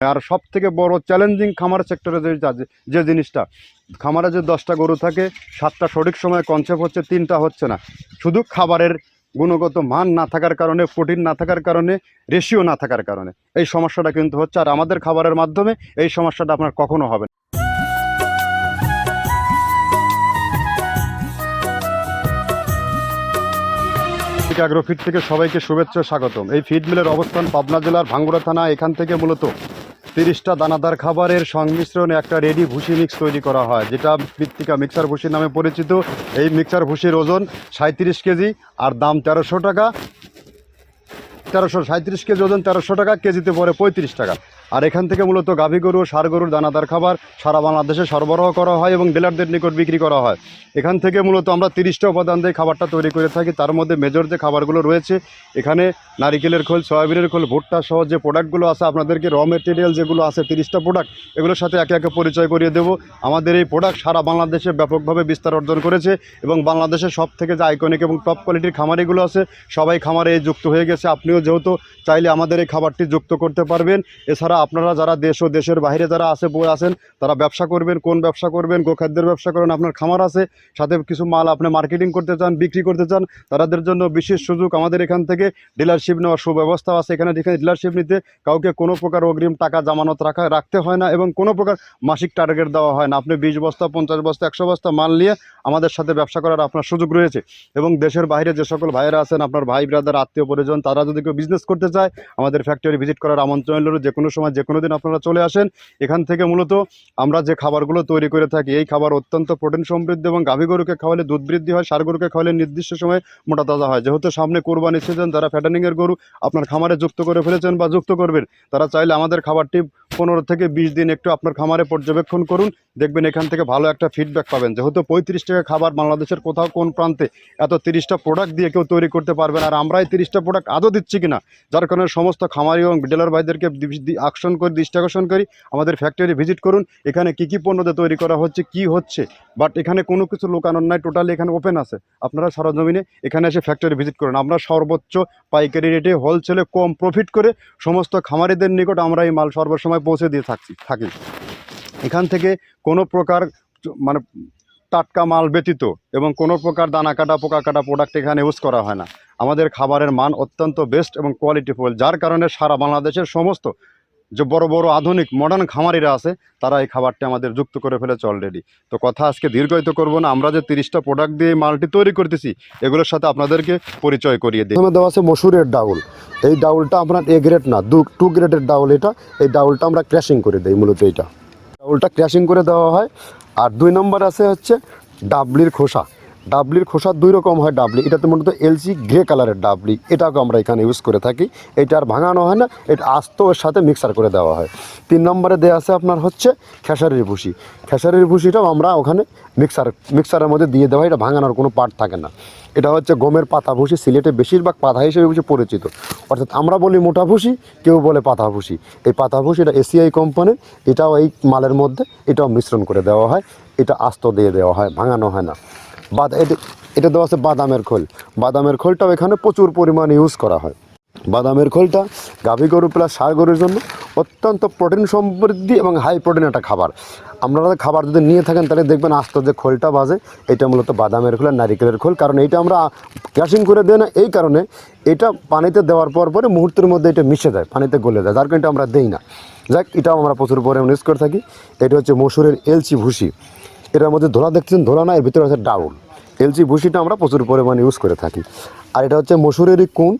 আর সব থেকে বড় চ্যালেঞ্জিং খামার সেক্টরে যে জিনিসটা, খামারে যে 10টা গরু থাকে 7টা সঠিক সময়ে কনসেপ্ট হচ্ছে, 3টা হচ্ছে না। শুধু খাবারের গুণগত মান না থাকার কারণে, প্রোটিন না থাকার কারণে, রেশিও না থাকার কারণে এই সমস্যাটা কিন্তু হচ্ছে। আর আমাদের খাবারের মাধ্যমে এই সমস্যাটা আপনার কখনো হবে না। অ্যাগ্রোফিট থেকে সবাইকে শুভেচ্ছা স্বাগতম। এই ফিড মিলের অবস্থান পাবনা জেলার ভাঙ্গুড়া থানা। এখান থেকে মূলত 30টা দানাদার খাবারের সংমিশ্রণে একটা রেডি ভুসি মিক্স তৈরি করা হয়, যেটা মৃত্তিকা মিক্সার ভুসি নামে পরিচিত। এই মিক্সার ভুসির ওজন 37 কেজি আর দাম 1300 টাকা। 37 কেজি ওজন 1300 টাকা, কেজিতে পড়ে 35 টাকা। আর এখান থেকে মূলত গাভী গরু, ষাঁড় গরুর দানাদার খাবার সারা বাংলাদেশে সরবরাহ করা হয় এবং ডিলারদের নিকট বিক্রি করা হয়। এখান থেকে মূলত আমরা 30টা উপাদান দিয়ে খাবারটা তৈরি করে থাকি। তার মধ্যে মেজর যে খাবারগুলো রয়েছে, এখানে নারিকেলের খোল, সয়াবিনের খোল, ভুট্টা সহ যে প্রোডাক্টগুলো আছে, আপনাদেরকে র মেটেরিয়াল যেগুলো আছে 30টা প্রোডাক্ট, এগুলোর সাথে একে একে পরিচয় করিয়ে দেবো। আমাদের এই প্রোডাক্ট সারা বাংলাদেশে ব্যাপকভাবে বিস্তার অর্জন করেছে এবং বাংলাদেশের সব থেকে যে আইকনিক এবং টপ কোয়ালিটির খামারিগুলো আছে, সবাই খামারে যুক্ত হয়ে গেছে। আপনিও যেহেতু চাইলে আমাদের এই খাবারটি যুক্ত করতে পারবেন। এছাড়া আপনারা যারা দেশ ও দেশের বাইরে যারা আছেন, তারা ব্যবসা করবেন, কোন ব্যবসা করবেন, গোখাদ্যের ব্যবসা করেন, আপনার খামার আছে, সাথে কিছু মাল আপনি মার্কেটিং করতে চান, বিক্রি করতে চান, তাদের জন্য বিশেষ সুযোগ। আমাদের এখান থেকে ডিলারশিপ নেওয়ার সুব্যবস্থা আছে। এখানে ডিলারশিপ নিতে কাউকে কোনো প্রকার অগ্রিম টাকা জামানত রাখতে হয় না এবং কোনো প্রকার মাসিক টার্গেট দেওয়া হয় না। আপনি 20 বস্তা, 50 বস্তা, 100 বস্তা মাল নিয়ে আমাদের সাথে ব্যবসা করার আপনার সুযোগ রয়েছে। এবং দেশের বাইরে যে সকল ভাইয়েরা আছেন, আপনার ভাই ব্রাদার, আত্মীয় পরিজন, তারা যদি কেউ বিজনেস করতে চায়, আমাদের ফ্যাক্টরি ভিজিট করার আমন্ত্রণ রইল। যে কোনো সময়, যে কোনো দিন আপনারা চলে আসেন। এখান থেকে মূলত আমরা যে খাবারগুলো তৈরি করে থাকি, এই খাবার অত্যন্ত প্রোটিন সমৃদ্ধ এবং গাভী গরুকে খাওয়ালে দুধ বৃদ্ধি হয়, ষাঁড় গরুকে খাওয়ালে নির্দিষ্ট সময় মোটা তাজা হয়। যেহেতু সামনে কোরবানি সিজন, যারা ফ্যাটেনিংয়ের গরু আপনার খামারে যুক্ত করে ফেলেছেন বা যুক্ত করবেন, তারা চাইলে আমাদের খাবারটি 15 থেকে 20 দিন একটু আপনার খামারে পর্যবেক্ষণ করুন, দেখবেন এখান থেকে ভালো একটা ফিডব্যাক পাবেন। যেহেতু 35 টাকা খাবার বাংলাদেশের কোথাও কোন প্রান্তে এত 30টা প্রোডাক্ট দিয়ে কেউ তৈরি করতে পারবেন। আর আমরা এই 30টা প্রোডাক্ট আদৌ দিচ্ছি কিনা, যার কারণে সমস্ত খামারি এবং ডিলার ভাইদেরকে দৃষ্টি আকর্ষণ করি, আমাদের ফ্যাক্টরি ভিজিট করুন। এখানে কী কী পণ্য তৈরি করা হচ্ছে, কি হচ্ছে, বাট এখানে কোনো কিছু লুকানোর নাই, টোটালি এখানে ওপেন আছে। আপনারা সরজমিনে এখানে এসে ফ্যাক্টরি ভিজিট করুন। আমরা সর্বোচ্চ পাইকারি রেটে, হোলসেলে কম প্রফিট করে সমস্ত খামারিদের নিকট আমরা এই মাল সর্বসময় পৌঁছে দিয়ে থাকি। এখান থেকে কোনো প্রকার মানে টাটকা মাল ব্যতীত এবং কোনো প্রকার দানা কাটা, পোকা কাটা প্রোডাক্ট এখানে ইউজ করা হয় না। আমাদের খাবারের মান অত্যন্ত বেস্ট এবং কোয়ালিটিফুল, যার কারণে সারা বাংলাদেশের সমস্ত যে বড় বড় আধুনিক মডার্ন খামারিরা আছে, তারা এই খাবারটি আমাদের যুক্ত করে ফেলেছে অলরেডি। তো কথা আজকে দীর্ঘায়িত করব না, আমরা যে 30টা প্রোডাক্ট দিয়ে মালটি তৈরি করতেছি, এগুলোর সাথে আপনাদেরকে পরিচয় করিয়ে দিই। প্রথমে দেওয়া আছে মসুরের ডাউল। এই ডাউলটা আপনার এ গ্রেড না, 2 গ্রেডের ডাউল এটা। এই ডাউলটা আমরা ক্র্যাশিং করে দিই, মূলত এইটা ডাউলটা ক্র্যাশিং করে দেওয়া হয়। আর 2 নম্বর আছে হচ্ছে ডাবলির খোসা। ডাবলির খোসা 2 রকম হয় ডাবলি, এটাতে মূলত এলসি গ্রে কালারের ডাবলি, এটাকে আমরা এখানে ইউজ করে থাকি। এটা আর ভাঙানো হয় না, এটা আস্ত ওর সাথে মিক্সার করে দেওয়া হয়। 3 নম্বরে দেওয়া আছে আপনার হচ্ছে খেসারির ভুসি। খেসারির ভুসিটাও আমরা ওখানে মিক্সারের মধ্যে দিয়ে দেওয়া হয়, এটা ভাঙানোর কোনো পার্ট থাকে না। এটা হচ্ছে গমের পাতা ভুসি, সিলেটে বেশিরভাগ পাতা হিসেবে পরিচিত। অর্থাৎ আমরা বলি মোটা ভুসি, কেউ বলে পাতা ভুসি। এই পাতা ভুসি এটা এসিআই কোম্পানির, এটাও এই মালের মধ্যে এটাও মিশ্রণ করে দেওয়া হয়। এটা আস্ত দিয়ে দেওয়া হয়, ভাঙানো হয় না। এটা দেওয়া আছে বাদামের খোল। বাদামের খোলটাও এখানে প্রচুর পরিমাণে ইউজ করা হয়। বাদামের খোলটা গাভী গরু প্লাস ষাঁড় গরুর জন্য অত্যন্ত প্রোটিন সমৃদ্ধি এবং হাই প্রোটিন একটা খাবার। আপনারা খাবার যদি নিয়ে থাকেন, তাহলে দেখবেন আস্ত যে খোলটা বাজে, এটা মূলত বাদামের খোল আর নারিকেলের খোল। কারণ এইটা আমরা ক্র্যাশিং করে দেয় না, এই কারণে এটা পানিতে দেওয়ার পরে মুহূর্তের মধ্যে এটা মিশে যায়, পানিতে গলে যায়, যার কারণে এটা আমরা দেই না। যাক, এটাও আমরা প্রচুর পরিমাণে ইউজ করে থাকি। এটা হচ্ছে মসুরের এলচি ভুসি। এটার মধ্যে ধোলা দেখছেন, ধোলা না, এর ভিতরে হচ্ছে ডাউল। এলচি ভুসিটা আমরা প্রচুর পরিমাণে ইউজ করে থাকি। আর এটা হচ্ছে মসুরেরই কুন,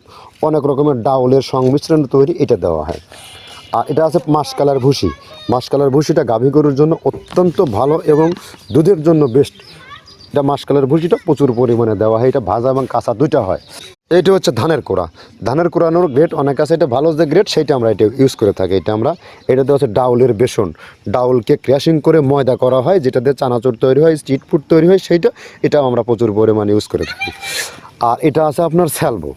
অনেক রকমের ডাউলের সংমিশ্রণ তৈরি, এটা দেওয়া হয়। আর এটা আছে মাসকালার ভুসি। মাসকালার ভুসিটা গাভী গরুর জন্য অত্যন্ত ভালো এবং দুধের জন্য বেস্ট। এটা মাসকালার ভুসিটা প্রচুর পরিমাণে দেওয়া হয়, এটা ভাজা এবং কাঁচা দুইটা হয়। এইটা হচ্ছে ধানের কোড়া। ধানের কোড়ানোর গ্রেড অনেক আছে, এটা ভালো যে গ্রেড, সেইটা আমরা এটা ইউজ করে থাকি। এটা দেওয়া হচ্ছে ডাউলের বেসন। ডাউলকে ক্র্যাশিং করে ময়দা করা হয়, যেটা দিয়ে চানাচুর তৈরি হয়, স্ট্রিট ফুড তৈরি হয়, এটাও আমরা প্রচুর পরিমাণে ইউজ করে থাকি। আর এটা আছে আপনার স্যালবো।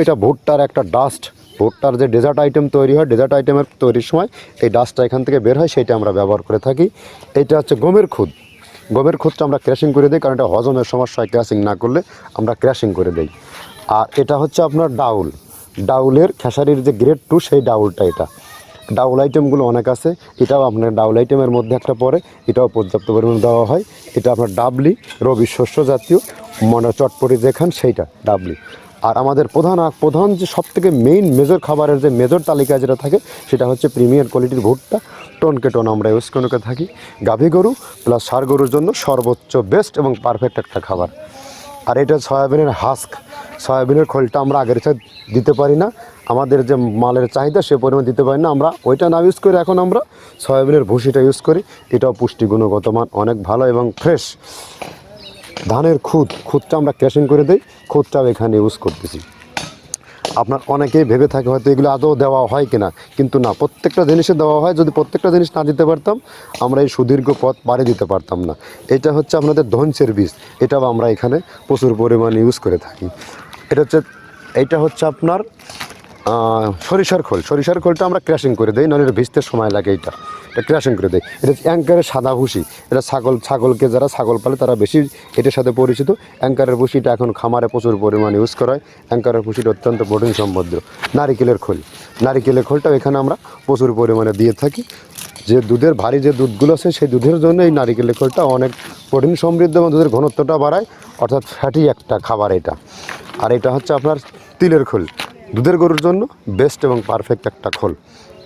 এটা ভুট্টার একটা ডাস্ট। ভুট্টার যে ডেজার্ট আইটেম তৈরি হয়, ডেজার্ট আইটেমের তৈরির সময় এই ডাস্টটা এখান থেকে বের হয়, সেইটা আমরা ব্যবহার করে থাকি। এটা হচ্ছে গমের খুদ। গমের খুদটা আমরা ক্র্যাশিং করে দিই, কারণ এটা হজমের সমস্যা হয়, ক্র্যাশিং না করলে আমরা ক্র্যাশিং করে দিই। আর এটা হচ্ছে আপনার ডাউলের খেসারির যে গ্রেড 2, সেই ডাউলটা ডাবল আইটেমগুলো অনেক আছে, এটাও আপনার ডাবল আইটেমের মধ্যে একটা পড়ে, এটাও পর্যাপ্ত পরিমাণে দেওয়া হয়। এটা আপনার ডাবলি রবি শস্য জাতীয় মনে চটপটি দেখান সেইটা ডাবলি। আর আমাদের প্রধান যে সবথেকে মেইন মেজর খাবারের যে মেজর তালিকায় যেটা থাকে সেটা হচ্ছে প্রিমিয়ার কোয়ালিটির ভুট্টা টনকে টন আমরা ইউজ করে থাকি। গাভী গরু প্লাস ষাঁড় গরুর জন্য সর্বোচ্চ বেস্ট এবং পারফেক্ট একটা খাবার। আর এটা সয়াবিনের হাস্ক, সয়াবিনের খোলটা আমরা আগের চাই দিতে পারি না, আমাদের যে মালের চাহিদা সে পরিমাণ দিতে পারি না, আমরা ওইটা না ইউজ করে এখন আমরা সয়াবিনের ভুসিটা ইউজ করি। এটাও পুষ্টি গুণগত মান অনেক ভালো এবং ফ্রেশ। ধানের খুদটা আমরা ক্যাশিং করে দিই, খুদটাও এখানে ইউজ করতেছি। আপনার অনেকেই ভেবে থাকে হয়তো এগুলো আদৌ দেওয়া হয় কিনা, কিন্তু না, প্রত্যেকটা জিনিসে দেওয়া হয়। যদি প্রত্যেকটা জিনিস না দিতে পারতাম আমরা এই সুদীর্ঘ পথ পাড়ি দিতে পারতাম না। এটা হচ্ছে আপনাদের ধনসের বীজ, এটাও আমরা এখানে প্রচুর পরিমাণে ইউজ করে থাকি। এইটা হচ্ছে আপনার সরিষার খোলটা আমরা ক্র্যাশিং করে দিই, নাহলে এটা ভিজতে সময় লাগে। এটা ক্র্যাশিং করে দেয়। এটা অ্যাঙ্কারের সাদা ভুসি, এটা ছাগলকে যারা ছাগল পালে তারা বেশি এটার সাথে পরিচিত। অ্যাঙ্কারের ভুসিটা এখন খামারে প্রচুর পরিমাণে ইউজ করা হয়। অ্যাঙ্কারের ভুসিটা অত্যন্ত প্রোটিন সমৃদ্ধ। নারিকেলের খোলটাও এখানে আমরা প্রচুর পরিমাণে দিয়ে থাকি। যে দুধের ভারী যে দুধগুলো আছে সেই দুধের জন্য এই নারিকেলের খোলটা অনেক প্রোটিন সমৃদ্ধ এবং দুধের ঘনত্বটা বাড়ায়, অর্থাৎ ফ্যাটি একটা খাবার এটা। আর এটা হচ্ছে আপনার তিলের খোল, দুধের গরুর জন্য বেস্ট এবং পারফেক্ট একটা খোল,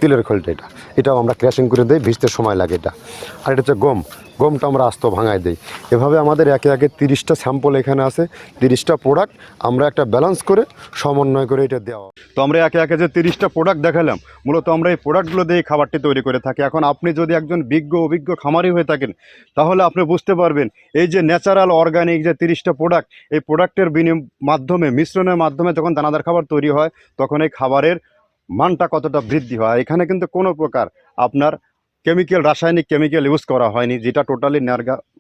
তিলের খোলটা। এটাও আমরা ক্র্যাশিং করে দিই, ভিজতে সময় লাগে এটা। আর এটা হচ্ছে গমটা আমরা আস্ত ভাঙায় দিই। এভাবে আমাদের একে 30টা স্যাম্পল এখানে আছে, 30টা প্রোডাক্ট আমরা একটা ব্যালেন্স করে সমন্বয় করে এটা দেওয়া। তো আমরা একে যে 30টা প্রোডাক্ট দেখালাম, মূলত আমরা এই প্রোডাক্টগুলো দিয়ে খাবারটি তৈরি করে থাকি। এখন আপনি যদি একজন অভিজ্ঞ খামারি হয়ে থাকেন, তাহলে আপনি বুঝতে পারবেন এই যে ন্যাচারাল অর্গানিক যে 30টা প্রোডাক্ট, এই প্রোডাক্টের মিশ্রণের মাধ্যমে যখন দানাদার খাবার তৈরি হয়, তখন এই খাবারের মানটা কতটা বৃদ্ধি হয়। এখানে কিন্তু কোনো প্রকার আপনার রাসায়নিক কেমিক্যাল ইউজ করা হয়নি, যেটা টোটালি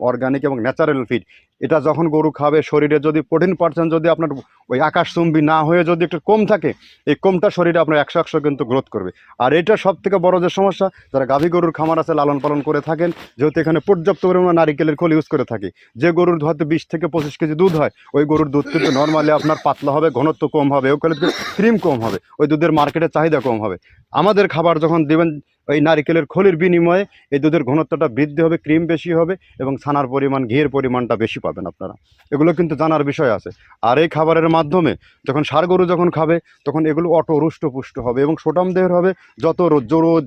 অর্গানিক এবং ন্যাচারাল ফিড। এটা যখন গরু খাবে, শরীরে যদি প্রোটিন পার্সেন্ট যদি আপনার ওই আকাশচুম্বী না হয়ে যদি একটু কম থাকে, এই কমটা শরীরে আপনার 100 কিন্তু গ্রোথ করবে। আর এটা সব থেকে বড় যে সমস্যা, যারা গাভী গরুর খামার আছে লালন পালন করে থাকেন, যেহেতু এখানে পর্যাপ্ত পরিমাণে নারিকেলের খোল ইউজ করে থাকি, যে গরুর হয়তো 20 থেকে 25 কেজি দুধ হয়, ওই গরুর দুধ কিন্তু নর্মালি আপনার পাতলা হবে, ঘনত্ব কম হবে, ক্রিম কম হবে, ওই দুধের মার্কেটে চাহিদা কম হবে। আমাদের খাবার যখন দেবেন ওই নারিকেলের খোলের বিনিময়ে, এই দুধের ঘনত্বটা বৃদ্ধি হবে, ক্রিম বেশি হবে এবং ছানার পরিমাণ, ঘিয়ের পরিমাণটা বেশি পাবেন আপনারা। এগুলো কিন্তু জানার বিষয় আছে। আর এই খাবারের মাধ্যমে যখন ষাঁড় গরু যখন খাবে, তখন এগুলো রুষ্টপুষ্ট হবে এবং সুঠাম দেহের হবে। যত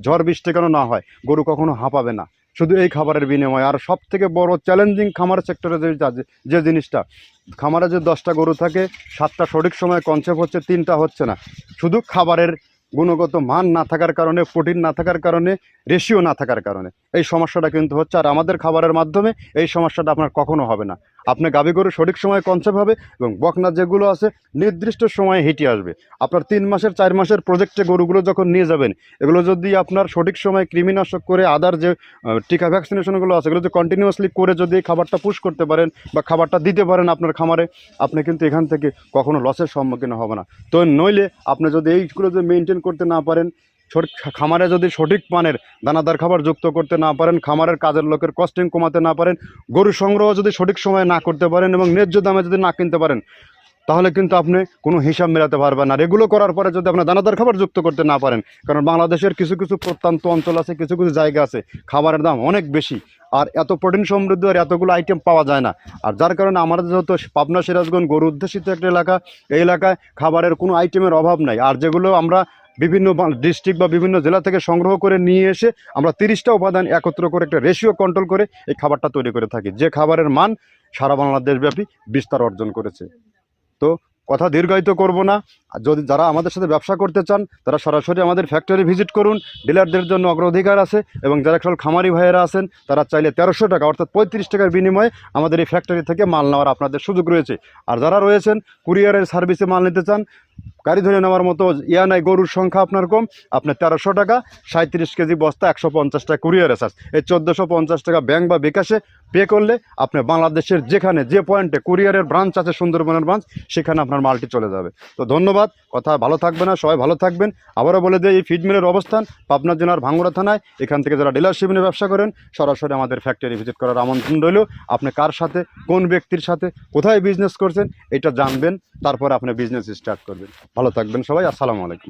ঝড় বৃষ্টি কেন না হয়, গরু কখনো হাঁপাবে না, শুধু এই খাবারের বিনিময়ে। আর সব থেকে বড় চ্যালেঞ্জিং খামার সেক্টরে যে জিনিসটা, খামারে যে 10টা গরু থাকে, 7টা সঠিক সময় কনসেপ্ট হচ্ছে, 3টা হচ্ছে না। শুধু খাবারের গুণগত মান না থাকার কারণে, প্রোটিন না থাকার কারণে, রেশিও না থাকার কারণে এই সমস্যাটা কিন্তু হচ্ছে। আর আমাদের খাবারের মাধ্যমে এই সমস্যাটা আপনার কখনো হবে না। আপনি গাভী গরু সঠিক সময় কনসেপ্ট হবে এবং বকনা যেগুলো আছে নির্দিষ্ট সময়ে হেঁটে আসবে। আপনার 3 মাসের 4 মাসের প্রজেক্টে গরুগুলো যখন নিয়ে যাবেন, এগুলো যদি আপনার সঠিক সময় কৃমিনাশক করে, আদার যে টিকা ভ্যাকসিনেশনগুলো আছে, এগুলো যদি কন্টিনিউয়াসলি করে যদি খাবারটা পুশ করতে পারেন বা খাবারটা দিতে পারেন আপনার খামারে, আপনি কিন্তু এখান থেকে কখনো লসের সম্মুখীন হবে না। তো নইলে আপনি যদি এইগুলো যদি মেনটেন করতে না পারেন, খামারে যদি সঠিক মানের দানাদার খাবার যুক্ত করতে না পারেন, খামারের কাজের লোকের কস্টিং কমাতে না পারেন, গরু সংগ্রহ যদি সঠিক সময়ে না করতে পারেন এবং ন্যায্য দামে যদি না কিনতে পারেন, তাহলে কিন্তু আপনি কোনো হিসাব মেলাতে পারবেন না। আর এগুলো করার পরে যদি আপনার দানাদার খাবার যুক্ত করতে না পারেন, কারণ বাংলাদেশের কিছু প্রত্যন্ত অঞ্চল আছে, কিছু জায়গা আছে খাবারের দাম অনেক বেশি, আর এত প্রোটিন সমৃদ্ধ আর এতগুলো আইটেম পাওয়া যায় না। আর যার কারণে আমাদের যেহেতু পাবনা সিরাজগঞ্জ গরু অধ্যুষিত একটা এলাকা, এই এলাকায় খাবারের কোনো আইটেমের অভাব নাই। আর যেগুলো আমরা বিভিন্ন ডিস্ট্রিক্ট বা বিভিন্ন জেলা থেকে সংগ্রহ করে নিয়ে এসে আমরা 30টা উপাদান একত্র করে একটা রেশিও কন্ট্রোল করে এই খাবারটা তৈরি করে থাকি, যে খাবারের মান সারা বাংলাদেশব্যাপী বিস্তার অর্জন করেছে। তো কথা দীর্ঘায়িত করব না। যদি যারা আমাদের সাথে ব্যবসা করতে চান, তারা সরাসরি আমাদের ফ্যাক্টরি ভিজিট করুন, ডিলারদের জন্য অগ্রাধিকার আছে। এবং যারা একজন খামারি ভাইয়েরা আছেন, তারা চাইলে 1300 টাকা অর্থাৎ 35 টাকার বিনিময়ে আমাদের এই ফ্যাক্টরি থেকে মাল নেওয়ার আপনাদের সুযোগ রয়েছে। আর যারা রয়েছেন কুরিয়ারের সার্ভিসে মাল নিতে চান, গাড়ি ধরে নেওয়ার মতো নাই, গরুর সংখ্যা আপনার কম, আপনার 1300 টাকা, 37 কেজি বস্তা, 150 টাকা কুরিয়ারে চার্জ, এই 1450 টাকা ব্যাংক বা বিকাশে পে করলে আপনি বাংলাদেশের যেখানে যে পয়েন্টে কুরিয়ারের ব্রাঞ্চ আছে, সুন্দরবনের ব্রাঞ্চ, সেখানে আপনার মালটি চলে যাবে। তো ধন্যবাদ, কথা ভালো থাকবে না, সবাই ভালো থাকবেন। আবারও বলে দিই, এই ফিড মিলের অবস্থান পাবনা জেলার ভাঙ্গুড়া থানায়। এখান থেকে যারা ডিলারশিপ নিয়ে ব্যবসা করেন, সরাসরি আমাদের ফ্যাক্টরি ভিজিট করার আমন্ত্রণ রইল। আপনি কার সাথে, কোন ব্যক্তির সাথে, কোথায় বিজনেস করছেন, এটা জানবেন, তারপর আপনি বিজনেস স্টার্ট করবেন। ভালো থাকবেন সবাই, আসসালামু আলাইকুম।